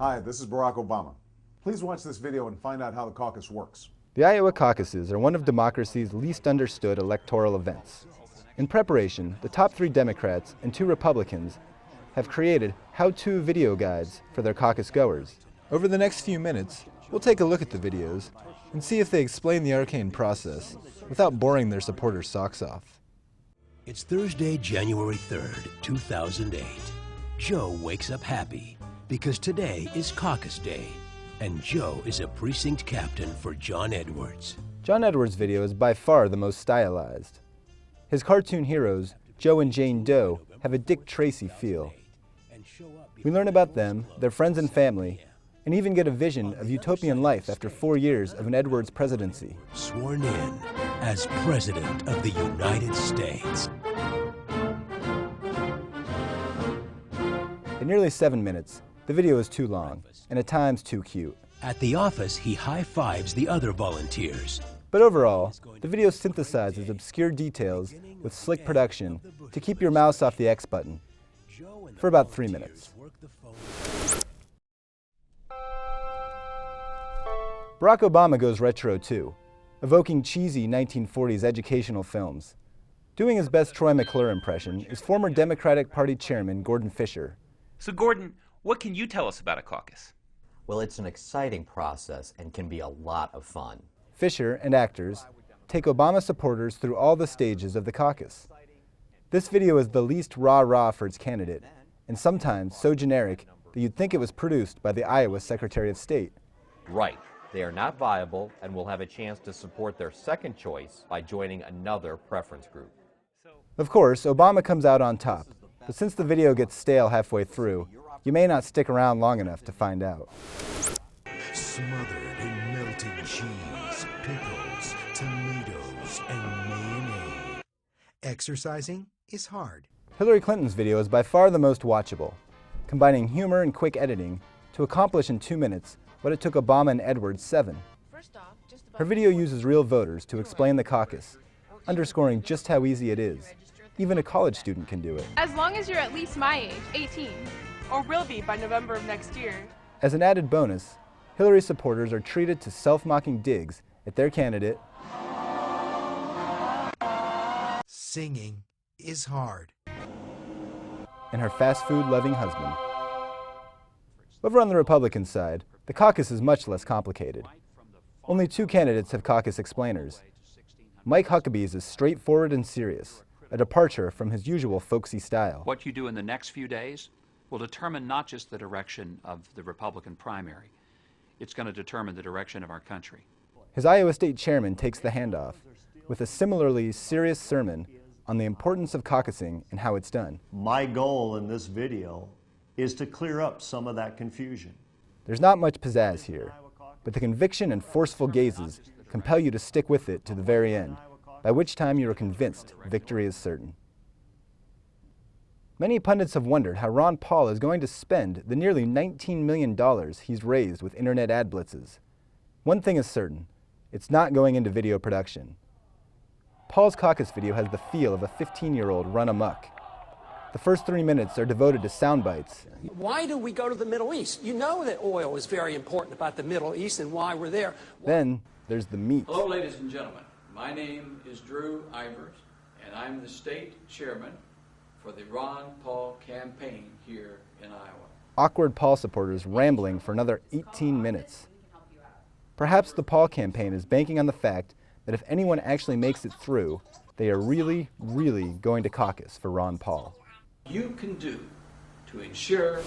Hi, this is Barack Obama. Please watch this video and find out how the caucus works. The Iowa caucuses are one of democracy's least understood electoral events. In preparation, the top 3 Democrats and 2 Republicans have created how-to video guides for their caucus goers. Over the next few minutes, we'll take a look at the videos and see if they explain the arcane process without boring their supporters' socks off. It's Thursday, January 3rd, 2008. Joe wakes up happy because today is caucus day, and Joe is a precinct captain for John Edwards. John Edwards' video is by far the most stylized. His cartoon heroes, Joe and Jane Doe, have a Dick Tracy feel. We learn about them, their friends and family, and even get a vision of utopian life after 4 years of an Edwards presidency. Sworn in as President of the United States. At nearly 7 minutes, the video is too long, and at times too cute. At the office, he high-fives the other volunteers. But overall, the video synthesizes obscure details with slick production to keep your mouse off the X button for about 3 minutes. Barack Obama goes retro too, evoking cheesy 1940s educational films. Doing his best Troy McClure impression is former Democratic Party Chairman Gordon Fisher. So Gordon, what can you tell us about a caucus? Well, it's an exciting process and can be a lot of fun. Fisher and actors take Obama supporters through all the stages of the caucus. This video is the least rah-rah for its candidate, and sometimes so generic that you'd think it was produced by the Iowa Secretary of State. Right. They are not viable and will have a chance to support their second choice by joining another preference group. Of course, Obama comes out on top, but since the video gets stale halfway through, you may not stick around long enough to find out. Smothered in melted cheese, pickles, tomatoes, and mayonnaise. Exercising is hard. Hillary Clinton's video is by far the most watchable, combining humor and quick editing to accomplish in 2 minutes what it took Obama and Edwards 7. Her video uses real voters to explain the caucus, underscoring just how easy it is. Even a college student can do it. As long as you're at least my age, 18, or will be by November of next year. As an added bonus, Hillary supporters are treated to self-mocking digs at their candidate. Singing is hard. And her fast food-loving husband. Over on the Republican side, the caucus is much less complicated. Only 2 candidates have caucus explainers. Mike Huckabee's is straightforward and serious, a departure from his usual folksy style. What you do in the next few days will determine not just the direction of the Republican primary, it's going to determine the direction of our country. His Iowa State chairman takes the handoff with a similarly serious sermon on the importance of caucusing and how it's done. My goal in this video is to clear up some of that confusion. There's not much pizzazz here, but the conviction and forceful gazes compel you to stick with it to the very end, by which time you are convinced victory is certain. Many pundits have wondered how Ron Paul is going to spend the nearly $19 million he's raised with internet ad blitzes. One thing is certain, it's not going into video production. Paul's caucus video has the feel of a 15-year-old run amok. The first 3 minutes are devoted to sound bites. Why do we go to the Middle East? You know that oil is very important about the Middle East and why we're there. Then there's the meat. Hello, ladies and gentlemen. My name is Drew Ivers, and I'm the state chairman for the Ron Paul campaign here in Iowa. Awkward Paul supporters rambling for another 18 minutes. Perhaps the Paul campaign is banking on the fact that if anyone actually makes it through, they are really, really going to caucus for Ron Paul. You can do to ensure